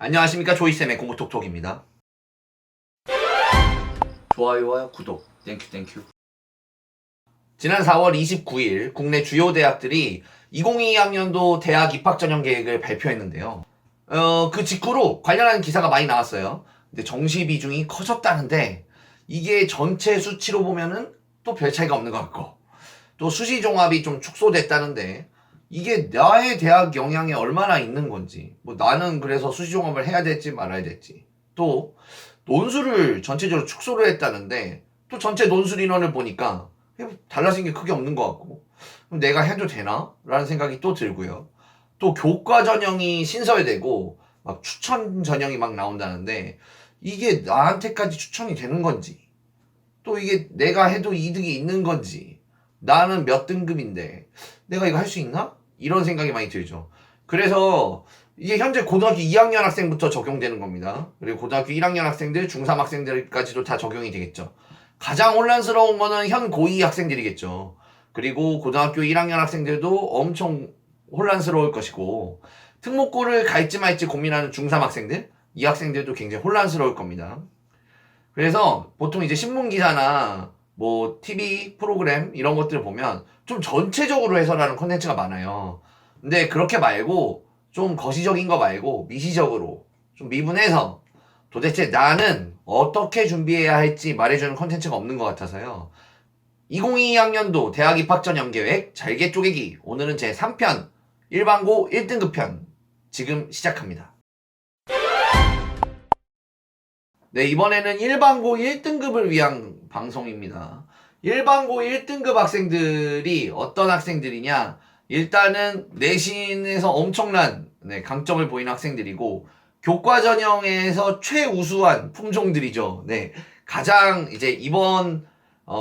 안녕하십니까, 조이쌤의 공부톡톡입니다. 좋아요와 구독 땡큐. 지난 4월 29일 국내 주요 대학들이 2022학년도 대학 입학 전형 계획을 발표했는데요. 그 직후로 관련한 기사가 많이 나왔어요. 근데 정시 비중이 커졌다는데 이게 전체 수치로 보면은 또 별 차이가 없는 것 같고, 또 수시 종합이 좀 축소됐다는데 이게 나의 대학 영향에 얼마나 있는 건지, 뭐 나는 그래서 수시 종합을 해야 될지 말아야 될지, 또 논술을 전체적으로 축소를 했다는데 또 전체 논술 인원을 보니까 달라진 게 크게 없는 것 같고, 그럼 내가 해도 되나? 라는 생각이 또 들고요. 또 교과 전형이 신설되고 막 추천 전형이 막 나온다는데 이게 나한테까지 추천이 되는 건지, 또 이게 내가 해도 이득이 있는 건지, 나는 몇 등급인데 내가 이거 할 수 있나? 이런 생각이 많이 들죠. 그래서 이게 현재 고등학교 2학년 학생부터 적용되는 겁니다. 그리고 고등학교 1학년 학생들, 중3 학생들까지도 다 적용이 되겠죠. 가장 혼란스러운 거는 현 고2 학생들이겠죠. 그리고 고등학교 1학년 학생들도 엄청 혼란스러울 것이고, 특목고를 갈지 말지 고민하는 중3 학생들, 이 학생들도 굉장히 혼란스러울 겁니다. 그래서 보통 이제 신문기사나 뭐 TV 프로그램 이런 것들을 보면 좀 전체적으로 해설하는 콘텐츠가 많아요. 근데 그렇게 말고 좀 거시적인 거 말고 미시적으로 좀 미분해서 도대체 나는 어떻게 준비해야 할지 말해주는 콘텐츠가 없는 것 같아서요. 2022학년도 대학 입학 전형 계획 잘게 쪼개기, 오늘은 제 3편 일반고 1등급 편 지금 시작합니다. 네, 이번에는 일반고 1등급을 위한 방송입니다. 일반고 1등급 학생들이 어떤 학생들이냐? 일단은 내신에서 엄청난 강점을 보이는 학생들이고, 교과 전형에서 최우수한 품종들이죠. 네, 가장 이제 이번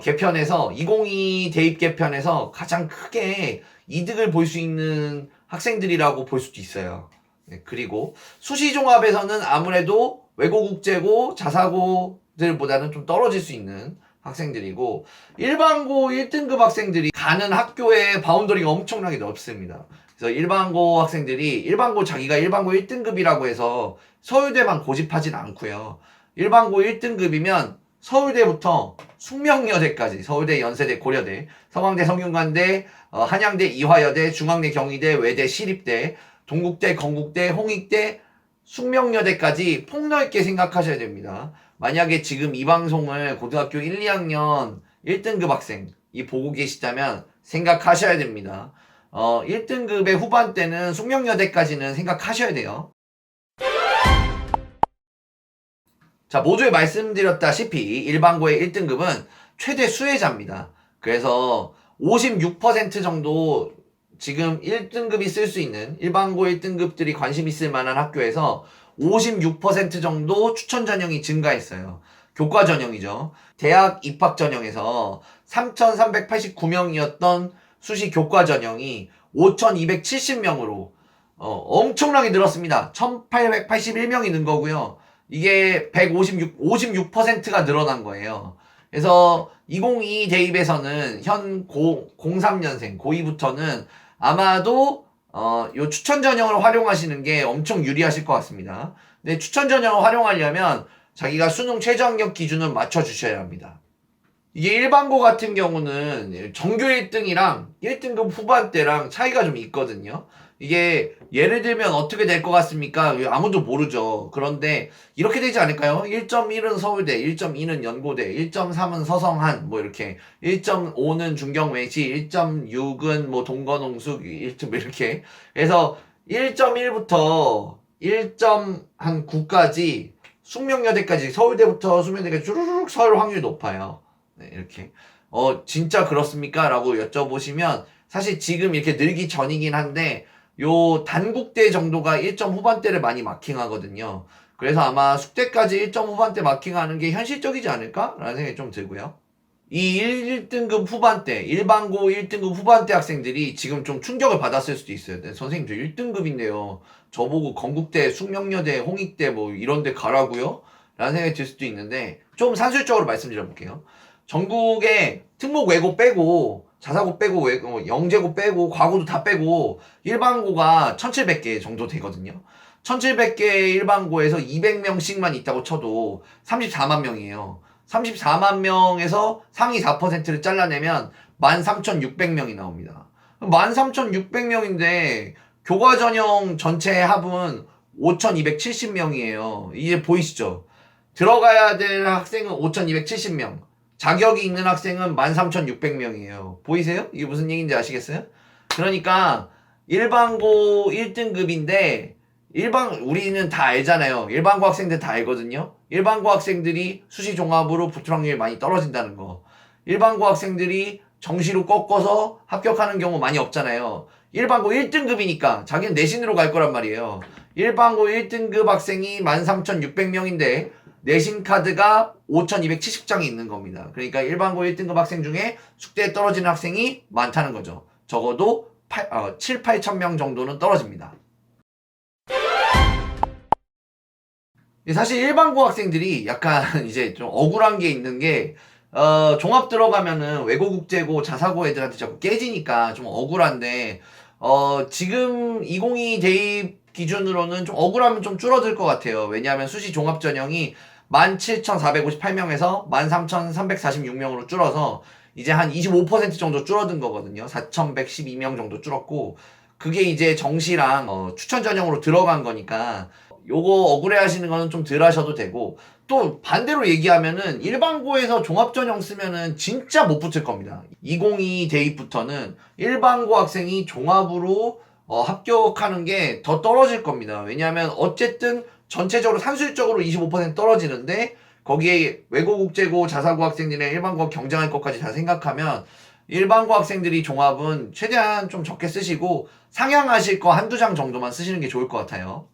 개편에서 2022 대입 개편에서 가장 크게 이득을 볼 수 있는 학생들이라고 볼 수도 있어요. 네, 그리고 수시 종합에서는 아무래도 외고 국제고 자사고들보다는 좀 떨어질 수 있는 학생들이고, 일반고 1등급 학생들이 가는 학교의 바운더리가 엄청나게 넓습니다. 그래서 일반고 학생들이 일반고 자기가 일반고 1등급이라고 해서 서울대만 고집하진 않고요. 일반고 1등급이면 서울대부터 숙명여대까지, 서울대, 연세대, 고려대, 서강대, 성균관대, 한양대, 이화여대, 중앙대, 경희대, 외대, 시립대, 동국대, 건국대, 홍익대, 숙명여대까지 폭넓게 생각하셔야 됩니다. 만약에 지금 이 방송을 고등학교 1, 2학년 1등급 학생이 보고 계시다면 생각하셔야 됩니다. 1등급의 후반대는 숙명여대까지는 생각하셔야 돼요. 자, 모두에 말씀드렸다시피 일반고의 1등급은 최대 수혜자입니다. 그래서 56% 정도 지금 1등급이 쓸 수 있는 일반고 1등급들이 관심 있을 만한 학교에서 56% 정도 추천 전형이 증가했어요. 교과 전형이죠. 대학 입학 전형에서 3,389명이었던 수시 교과 전형이 5,270명으로 엄청나게 늘었습니다. 1,881명이 는 거고요. 이게 56%가 늘어난 거예요. 그래서 2022 대입에서는 현 03년생, 고2부터는 아마도 요 추천 전형을 활용하시는 게 엄청 유리하실 것 같습니다. 근데 추천 전형을 활용하려면 자기가 수능 최저 학력 기준을 맞춰 주셔야 합니다. 이게 일반고 같은 경우는 정규 1등이랑 1등급 후반대랑 차이가 좀 있거든요. 이게 예를 들면 어떻게 될 것 같습니까? 아무도 모르죠. 그런데 이렇게 되지 않을까요? 1.1은 서울대, 1.2는 연고대, 1.3은 서성한, 뭐 이렇게 1.5는 중경외시, 1.6은 뭐 동건홍숙, 1점 이렇게. 그래서 1.1부터 1.9까지 숙명여대까지, 서울대부터 숙명여대까지 쭈루룩 설 확률이 높아요. 네, 이렇게. 진짜 그렇습니까? 라고 여쭤보시면, 사실 지금 이렇게 늘기 전이긴 한데, 요 단국대 정도가 1점 후반대를 많이 마킹하거든요. 그래서 아마 숙대까지 1점 후반대 마킹하는 게 현실적이지 않을까? 라는 생각이 좀 들고요. 이 1등급 후반대, 일반고 1등급 후반대 학생들이 지금 좀 충격을 받았을 수도 있어요. 네, 선생님 저 1등급인데요. 저보고 건국대, 숙명여대, 홍익대 뭐 이런 데 가라고요? 라는 생각이 들 수도 있는데, 좀 산술적으로 말씀드려볼게요. 전국에 특목 외고 빼고 자사고 빼고 영재고 빼고 과고도 다 빼고 일반고가 1700개 정도 되거든요. 1700개 일반고에서 200명씩만 있다고 쳐도 34만 명이에요. 34만 명에서 상위 4%를 잘라내면 13,600명이 나옵니다. 13,600명인데 교과 전형 전체 합은 5,270명이에요. 이제 보이시죠? 들어가야 될 학생은 5,270명. 자격이 있는 학생은 13,600명이에요. 보이세요? 이게 무슨 얘기인지 아시겠어요? 그러니까 일반고 1등급인데 우리는 다 알잖아요. 일반고 학생들 다 알거든요. 일반고 학생들이 수시 종합으로 붙을 확률이 많이 떨어진다는 거. 일반고 학생들이 정시로 꺾어서 합격하는 경우 많이 없잖아요. 일반고 1등급이니까 자기는 내신으로 갈 거란 말이에요. 일반고 1등급 학생이 13,600명인데 내신 카드가 5,270장이 있는 겁니다. 그러니까 일반고 1등급 학생 중에 숙제에 떨어지는 학생이 많다는 거죠. 적어도 7, 8천 명 정도는 떨어집니다. 사실 일반고 학생들이 약간 이제 좀 억울한 게 있는 게 종합 들어가면은 외고국제고 자사고 애들한테 자꾸 깨지니까 좀 억울한데 지금 2022 대입 기준으로는 좀 억울하면 좀 줄어들 것 같아요. 왜냐하면 수시 종합 전형이 17,458명에서 13,346명으로 줄어서 이제 한 25% 정도 줄어든 거거든요. 4,112명 정도 줄었고 그게 이제 정시랑 추천 전형으로 들어간 거니까 요거 억울해 하시는 거는 좀 덜 하셔도 되고 또 반대로 얘기하면은 일반고에서 종합전형 쓰면은 진짜 못 붙을 겁니다. 2022 대입부터는 일반고 학생이 종합으로 합격하는 게 더 떨어질 겁니다. 왜냐하면 어쨌든 전체적으로 산술적으로 25% 떨어지는데 거기에 외고국제고 자사고 학생들의 일반고 경쟁할 것까지 다 생각하면 일반고 학생들이 종합은 최대한 좀 적게 쓰시고 상향하실 거 한두 장 정도만 쓰시는 게 좋을 것 같아요.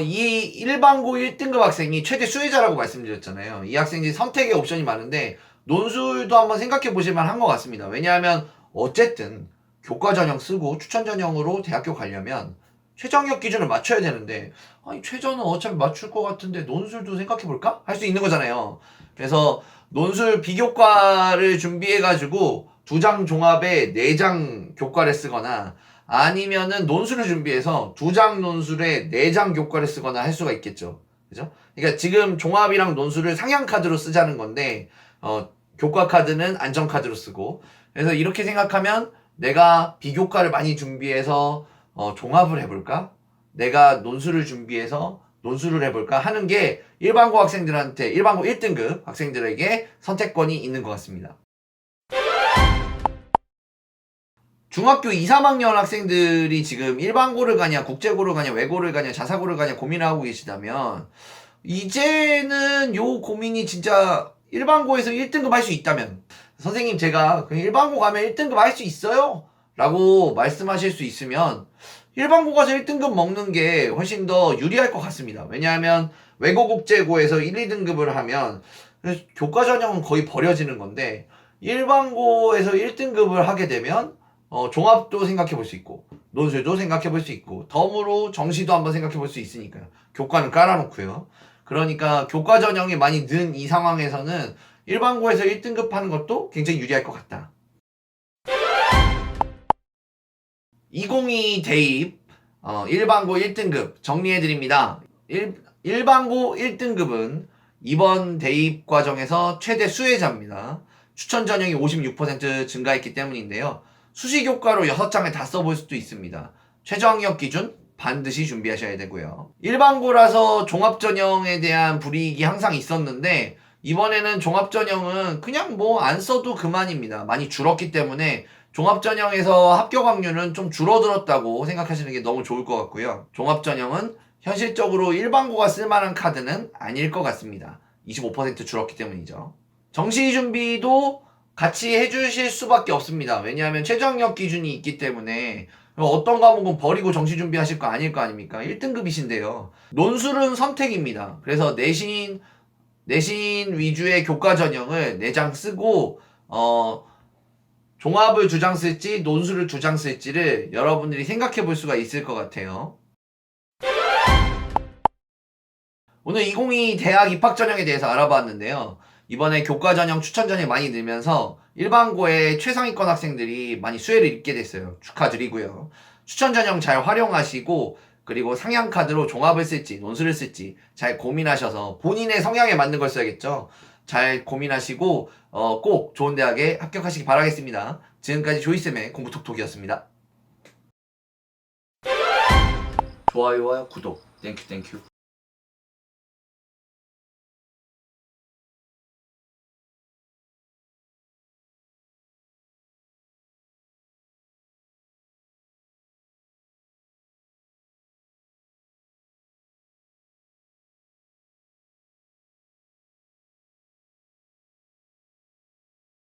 이 일반고 1등급 학생이 최대 수혜자라고 말씀드렸잖아요. 이 학생이 선택의 옵션이 많은데 논술도 한번 생각해 보실 만한 것 같습니다. 왜냐하면 어쨌든 교과 전형 쓰고 추천 전형으로 대학교 가려면 최저학력 기준을 맞춰야 되는데 아니 최저는 어차피 맞출 것 같은데 논술도 생각해 볼까? 할 수 있는 거잖아요. 그래서 논술 비교과를 준비해 가지고 2장 종합에 4장 교과를 쓰거나 아니면은 논술을 준비해서 2장 논술에 4장 교과를 쓰거나 할 수가 있겠죠. 그죠? 그러니까 지금 종합이랑 논술을 상향 카드로 쓰자는 건데 교과 카드는 안전 카드로 쓰고 그래서 이렇게 생각하면 내가 비교과를 많이 준비해서 종합을 해볼까? 내가 논술을 준비해서 논술을 해볼까? 하는 게 일반고 학생들한테 일반고 1등급 학생들에게 선택권이 있는 것 같습니다. 중학교 2, 3학년 학생들이 지금 일반고를 가냐, 국제고를 가냐, 외고를 가냐, 자사고를 가냐 고민을 하고 계시다면 이제는 요 고민이 진짜 일반고에서 1등급 할 수 있다면 선생님 제가 그냥 일반고 가면 1등급 할 수 있어요? 라고 말씀하실 수 있으면 일반고 가서 1등급 먹는 게 훨씬 더 유리할 것 같습니다. 왜냐하면 외고국제고에서 1, 2등급을 하면 교과 전형은 거의 버려지는 건데 일반고에서 1등급을 하게 되면 종합도 생각해 볼 수 있고 논술도 생각해 볼 수 있고 덤으로 정시도 한번 생각해 볼 수 있으니까요. 교과는 깔아놓고요. 그러니까 교과 전형이 많이 는 이 상황에서는 일반고에서 1등급 하는 것도 굉장히 유리할 것 같다. 2022 대입 일반고 1등급 정리해드립니다. 일반고 1등급은 이번 대입 과정에서 최대 수혜자입니다. 추천 전형이 56% 증가했기 때문인데요. 수시교과로 6장을 다 써볼 수도 있습니다. 최저학력 기준 반드시 준비하셔야 되고요. 일반고라서 종합전형에 대한 불이익이 항상 있었는데 이번에는 종합전형은 그냥 뭐 안 써도 그만입니다. 많이 줄었기 때문에 종합전형에서 합격 확률은 좀 줄어들었다고 생각하시는 게 너무 좋을 것 같고요. 종합전형은 현실적으로 일반고가 쓸만한 카드는 아닐 것 같습니다. 25% 줄었기 때문이죠. 정시 준비도 같이 해주실 수밖에 없습니다. 왜냐하면 최저학력 기준이 있기 때문에 어떤 과목은 버리고 정시 준비하실 거 아닐 거 아닙니까? 1등급이신데요. 논술은 선택입니다. 그래서 내신 위주의 교과 전형을 4장 쓰고 종합을 2장 쓸지 논술을 2장 쓸지를 여러분들이 생각해 볼 수가 있을 것 같아요. 오늘 2022 대학 입학 전형에 대해서 알아봤는데요. 이번에 교과 전형 추천 전형이 많이 늘면서 일반고의 최상위권 학생들이 많이 수혜를 입게 됐어요. 축하드리고요. 추천 전형 잘 활용하시고 그리고 상향카드로 종합을 쓸지 논술을 쓸지 잘 고민하셔서 본인의 성향에 맞는 걸 써야겠죠. 잘 고민하시고 꼭 좋은 대학에 합격하시기 바라겠습니다. 지금까지 조이쌤의 공부톡톡이었습니다. 좋아요와 구독 땡큐.